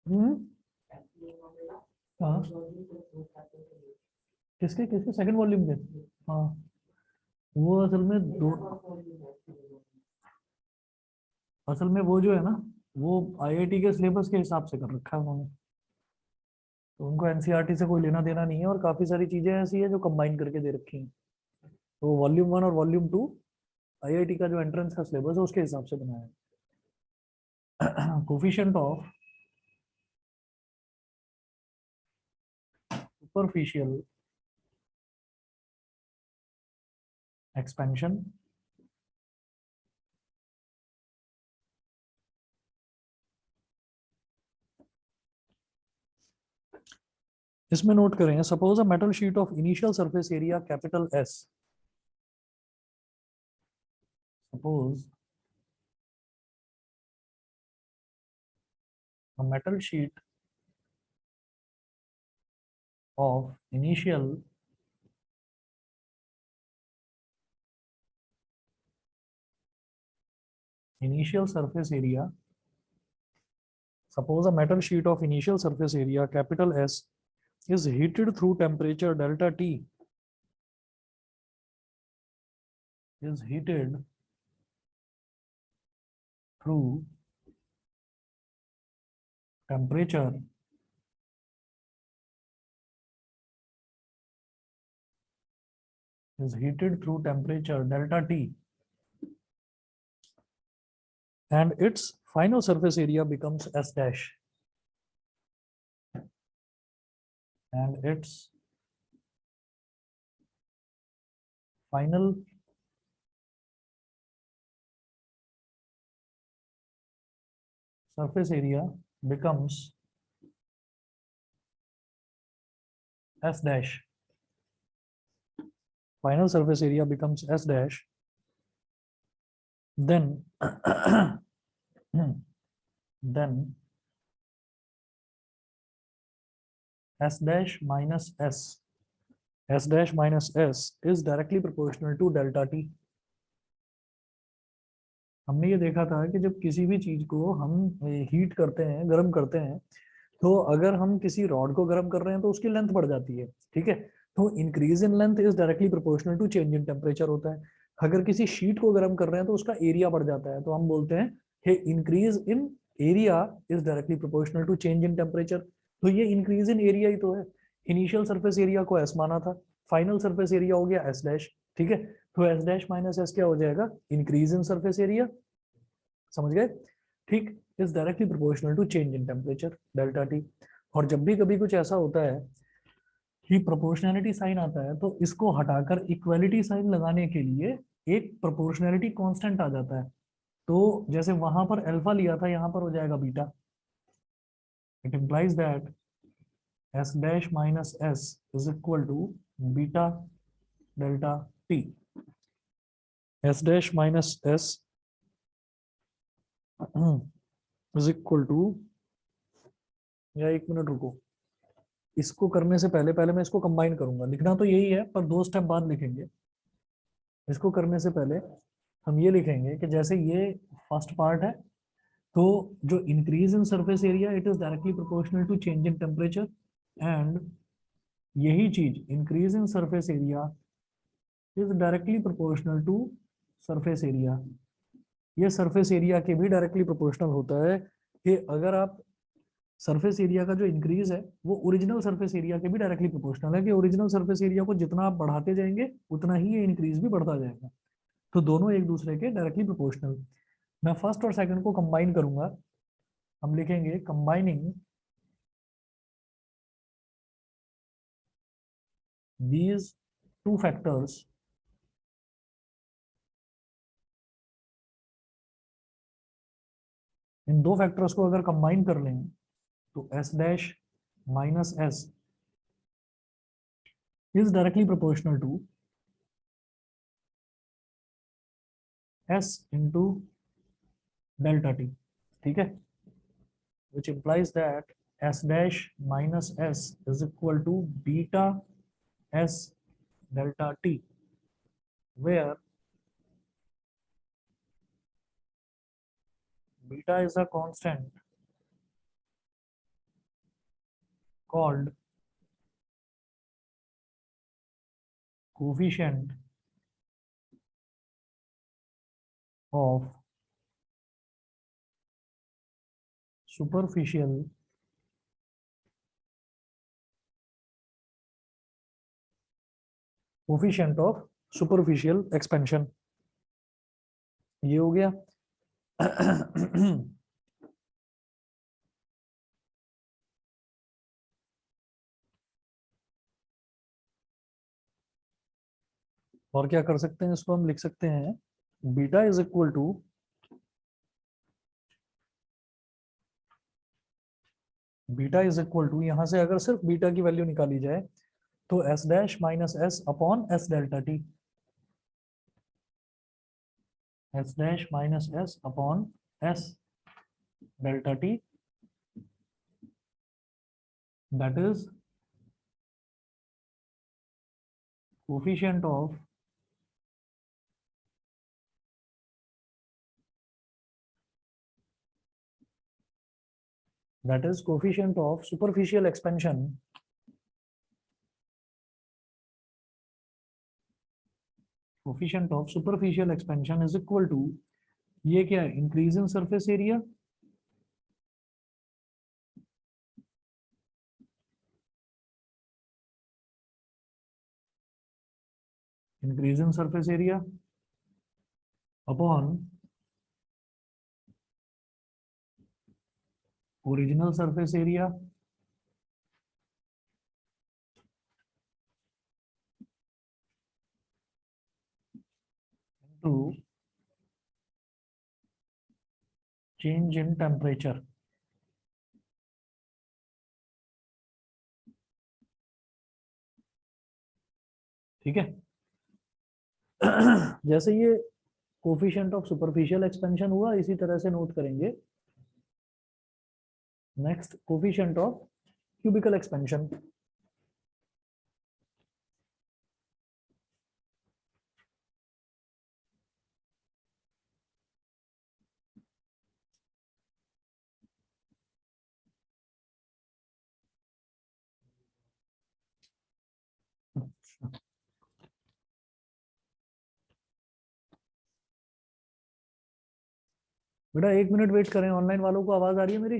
हम्म। हाँ, किसके किसके सेकंड वॉल्यूम के? हाँ, वो असल में वो जो है ना, वो आईआईटी के सिलेबस के हिसाब से कर रखा है उन्होंने। तो उनको एनसीईआरटी से कोई लेना देना नहीं है, और काफी सारी चीजें ऐसी है जो कंबाइन करके दे रखी हैं। तो वॉल्यूम 1 और वॉल्यूम 2 आईआईटी का जो एंट्रेंस का सिलेबस है उसके हिसाब से बनाया है। कोफिशिएंट ऑफ सुपरफिशियल एक्सपेंशन इसमें नोट करें, suppose a metal sheet of initial surface area capital S. Suppose a metal sheet of initial surface area. Suppose a metal sheet of initial surface area capital S is heated through temperature delta T, is heated through temperature delta T, and its final surface area becomes S dash, and its final surface area becomes S dash. Final surface area becomes S dash. Then then S dash minus S, S dash minus S is directly proportional to delta T. हमने ये देखा था कि जब किसी भी चीज को हम हीट करते हैं, गर्म करते हैं, तो अगर हम किसी रॉड को गर्म कर रहे हैं तो उसकी लेंथ बढ़ जाती है, ठीक है। तो increase in length is directly proportional to change in temperature होता है। अगर किसी शीट को गर्म कर रहे हैं तो उसका एरिया बढ़ जाता है, तो हम बोलते हैं कि increase in area is directly proportional to change in temperature. तो ये इंक्रीज इन एरिया ही तो है। इनिशियल सरफेस एरिया को एस माना था, फाइनल सरफेस एरिया हो गया एस डैश, ठीक है। तो एस डैश माइनस एस क्या हो जाएगा? Increase in surface area. समझ गए? ठीक, is directly proportional to change in temperature delta T. और जब भी कभी कुछ ऐसा होता है कि प्रोपोर्शनैलिटी साइन आता है, तो इसको हटाकर इक्वालिटी साइन लगाने के लिए एक प्रोपोर्शनैलिटी कांस्टेंट आ जाता है। तो जैसे वहां पर अल्फा लिया था, यहां पर हो जाएगा beta. It implies that S dash minus S is equal to beta delta T. S dash minus S is equal to, या एक मिनट रुको, इसको करने से पहले पहले मैं इसको कंबाइन करूंगा। लिखना तो यही है पर दो स्टेप बाद लिखेंगे। इसको करने से पहले हम ये लिखेंगे कि जैसे ये फर्स्ट पार्ट है, तो जो increase in surface area it is directly proportional to change in temperature, and यही चीज increase in surface area is directly proportional to surface area. ये सरफेस एरिया के भी डायरेक्टली प्रोपोर्शनल होता है, कि अगर आप सरफेस एरिया का जो इंक्रीज है वो ओरिजिनल सरफेस एरिया के भी डायरेक्टली प्रोपोर्शनल है, कि ओरिजिनल सरफेस एरिया को जितना आप बढ़ाते जाएंगे उतना ही ये इंक्रीज भी बढ़ता जाएगा। तो दोनों एक दूसरे के डायरेक्टली प्रोपोर्शनल। मैं फर्स्ट और सेकंड को कंबाइन करूंगा। हम लिखेंगे कंबाइनिंग these two factors इन दो फैक्टर्स को अगर कंबाइन कर लें तो S dash minus S is directly proportional to S into delta T, ठीक है। which implies that s dash minus s is equal to beta s delta t, where beta is a constant called coefficient of superficial coefficient of superficial expansion। ये हो गया। और क्या कर सकते हैं, इसको हम लिख सकते हैं बीटा इज इक्वल टू यहां से अगर सिर्फ बीटा की वैल्यू निकाली जाए तो S dash minus S upon S delta T, S dash minus S upon S delta T, that is coefficient of superficial expansion is equal to, ये क्या है, increase in surface area upon original surface area to change in temperature. ठीक है। जैसे ये coefficient of superficial expansion हुआ, इसी तरह से नोट करेंगे next coefficient of cubicle expansion. बेटा 1 मिनट वेट करें, ऑनलाइन वालों को आवाज आ रही है मेरी?